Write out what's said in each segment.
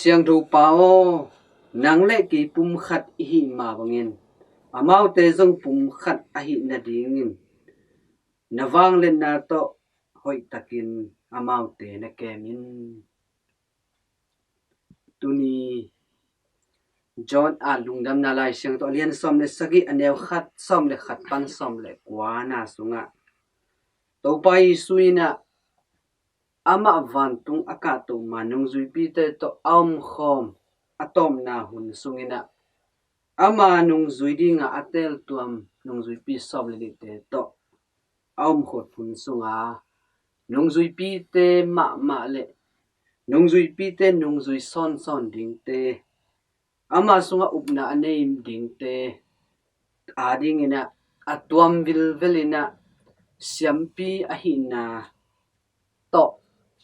siang thu pao nang le ki pum khat hi ma bangin amau te jong pum khat a hi na dingin nawang len na to hoi takin amau te na kemin tuni John a lungdam na lai siang to lian som le sagi anew khat som le khat pan som le kwana sunga to pai suina ama van tung aka to manung zui pi te to am khom atom na hun sungina ama nung zui dinga atel tuam nung zui pi som le te to am khot hun sunga nung zui pi te ma le nung zui pi te nung zui son son ding te ama sunga upna aneim ding te ading ina atuam vil velina siampi ahina to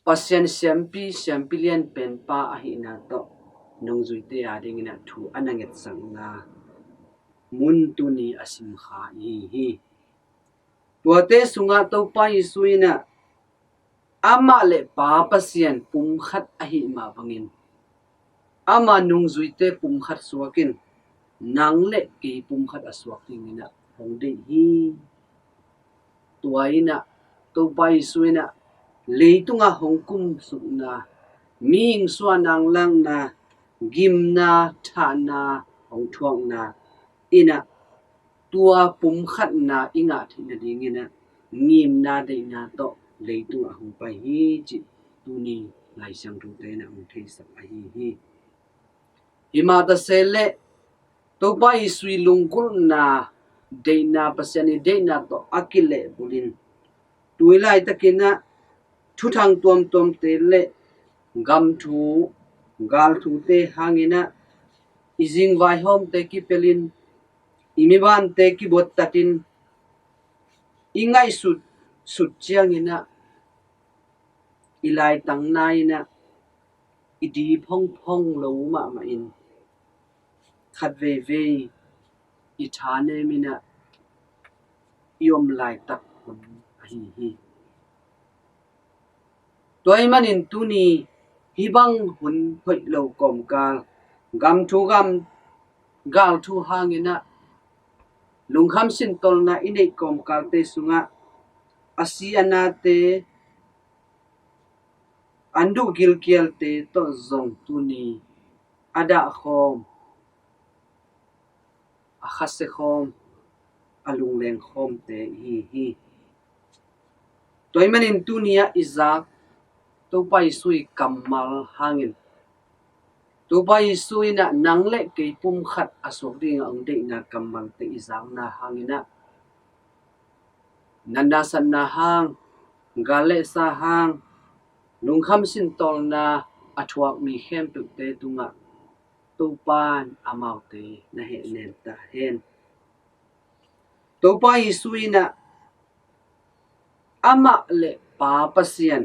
pasien siampi lian pen pa ahina to nung zui te ading ina thu ananget sanga mun tu ni asim kha hi tuate sunga to pa isuina ama le pa pasien pum khat ahi ma bangin ama nung zui te pum khat suakin nang le ki pum khat aswak tingina hongde hi tuaina to pa isuina leitunga hongkum sukna ming suanang lang na gimna thana hongthuang na ina tua pum khat na inga thina dingina ngim na de na to leitunga hong pa hi chi tuni lai sang thu te na hong thei sak a hi ima ta sele to pa isui lungkul na de na pasani de na to akile bulin tuilai takina thu thang tom te le gam thu gal thu te hangina izing vai hom te ki pelin imiban te ki bot tatin ingai sut chiang ina ilai tang nai na idi phong lo ma in khat ve i thane mina iom lai tak hi toy manin tuni hibang hun hoi lo kom kal gam thu gam gal thu hangina lungkham sin tol na inei kom kal te sunga asiana te andu gilkial te to zong tuni ada khom akhase khom alung leng khom te hi toy manin tunia izak to pai sui kamal hangin to pai sui na nangle ke pum khat asok ding ang de na kamal te izak na hangina nanda san na hang gale sa hang lungkham sin tol na athuak mi khem tu te tunga to pan amau te na he nen ta hen to pai sui na ama le pa pasien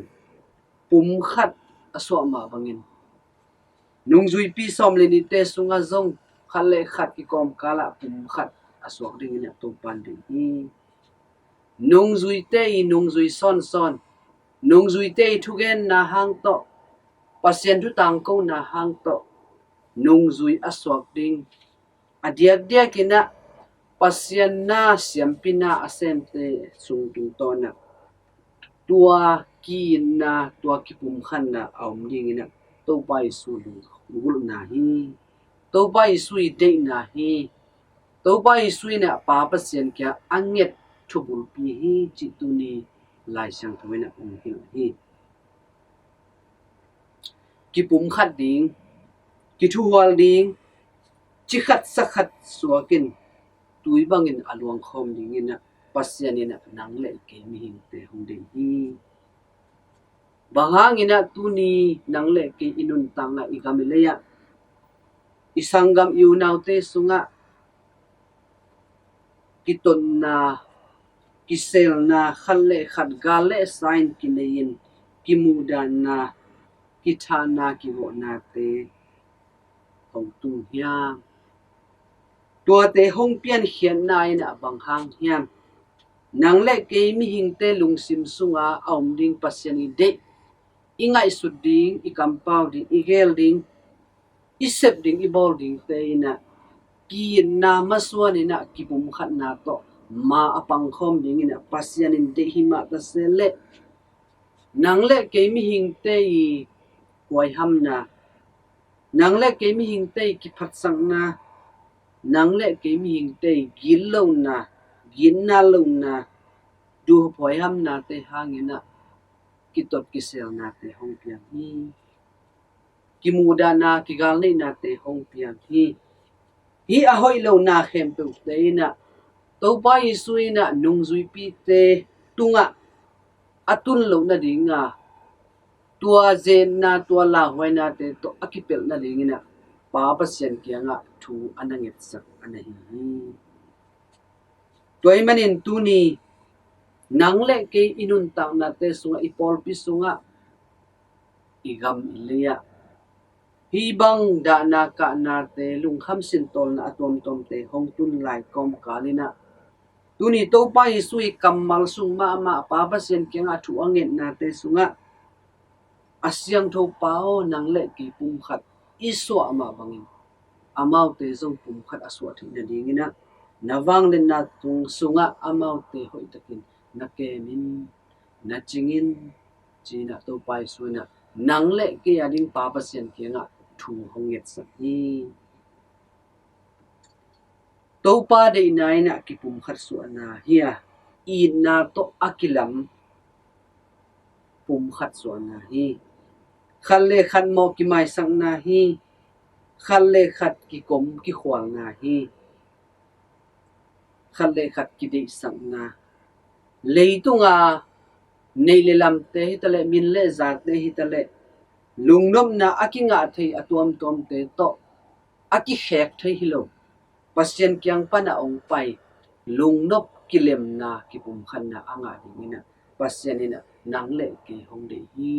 pum khat aswa ma bangin nung zui pi som le ni te sunga zong khale khat ki kom kala pum khat aswak ding ina to pan ding hi nung zui te nung zui son nung zui te thugen na hang to pasien thu tang ko na hang to nung zui aswak ding adiak ina pasien na siampina asem te sung tung to na tua ki na tua ki pum khan na aum ding ina to pai su gul na hi to pai sui de na hi to pai sui na pa pasien kya anget thubul pi hi chi tu ni lai sang thoina ong hi ki pum khat ding ki thu wal ding chi khat sakhat suakin tui bangin aluang khom ding ina pasien ina nang le ke mi hin te hong ding hi bahang ina tuni nang le ke inun tang na igamileya isanggam iunaw te sunga kiton na kisel na khalle khat gale sign kinein kimudan na kithana kiwo na te hong tu hiam tua te hong pian hian na ina bang hang hiam nang le ke mi hing te lungsim sunga aum ding pasiani de ingai suding ikampau ding igel ding isep ding ibol ding te ina ki na maswan ina ki pum khat na to ma apang khom ding ina pasian in te hima ta sele nangle ke mi hing te I wai ham na nangle ke mi hing te ki phat sang na nangle ke mi hing te gil lo na gin na lo na du phoi ham na te hangina ki tot ki sel na te hong pian hi ki muda na ki gal nei na te hong pian hi a hoi lo na khem pe te na to pa isui na nung zui pi te tunga atun lo na dinga tua zen na tua la hoi na te to akipel na dingina pa pasien kia nga thu anangit sak anahi toy manin tuni nangle ke inun tang na te sunga ipol pi sunga igam ilia hibang da na ka na te lung kham sin tol na atom tom te hong tun lai kom kalina tuni to pa isui kamal sung ma pa pasien kia nga thu anget na te sunga asyang tho pao nangle ki pum khat iswa ama bangin amau te zong pum khat aswa thi na dingina nawang len na tung sunga amau te hoi takin na ke min na chingin china to pai suina nangle ke ading pa pasien ke nga thu honget sa hi to pa de nai na ki pum khat su na hiya I na to akilam pum khat su na hi khalle khan mo ki mai sang na hi khalle khat ki kom ki khwal na hi khalle khat ki de sang na leitunga nei le lam te hitale min le za te hitale lungnom na akinga thei atuam tom te to aki khek thei hilo pasien kyang pana ong pai lungnop kilem na ki pum khan na anga dingina pasien ina nangle ke hongde hi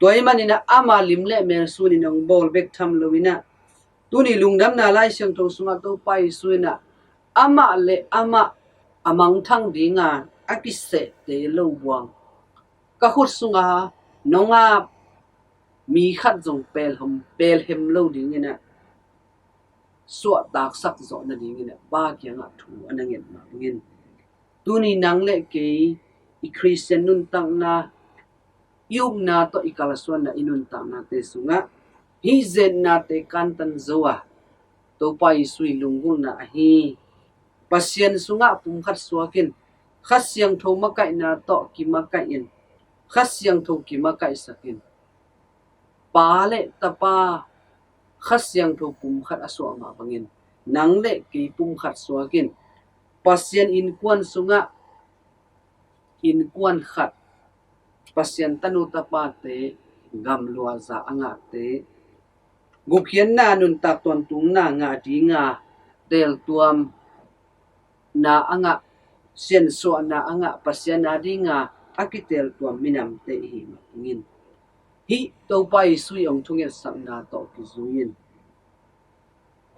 toy manina ama limle mer suni nong bol bek tham lowina tuni lungdam na lai siang thong sunga to pai suina ama le ama amang thang dinga akise te lo buang ka khut sunga nonga mi khat jong pel hem lo dingina suwa tak sak zo na dingina ba kya nga thu anangen ma ngin tuni nangle ke I Christian nun tang na yum na to ikalaswan na inun tang na te sunga hi zen na te kantan zoa to pai sui lungul na hi pasien sunga pum khat suakin khasyang tho makai na to ki makai in khasyang tho ki makai sakin pale tapa khasyang tho pum khat aswa ma bangin nangle ki pum khat suakin pasien in kwan sunga in kwan khat pasien tanu tapa te gam lua za anga te gukhian na nun tak ton tung na nga dinga tel tuam na anga sien so na anga pasien na dinga akitel tuam minam te hi ngin hi to pai sui ong thunge sak na to ki zuin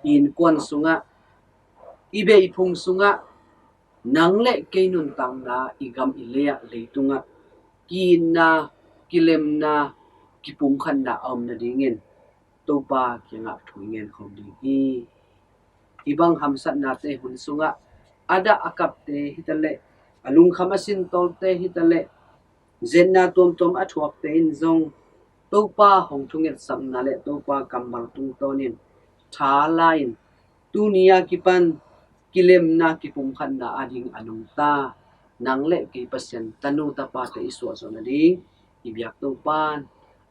in kwan sunga ibe ipung sunga nangle keinun tang na igam ilea leitunga kin na kilem na kipum khan na na dingin to pa kyanga thuingen khom ding hi ibang hamsat na te hun sunga ada akap te hitale alung khamasin tol te hitale zen na tom tom athuak te in zong to pa hong thunget sam na le to pa kamal tung tonin tha lain tunia kipan kilem na kipum khan na ading anung ta nangle ki pasien tanu ta pa te iswa so na ding ibyak to pan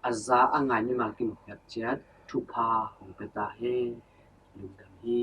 aza angai ni malkim pyak chiat thu pha hong peta he lungdam hi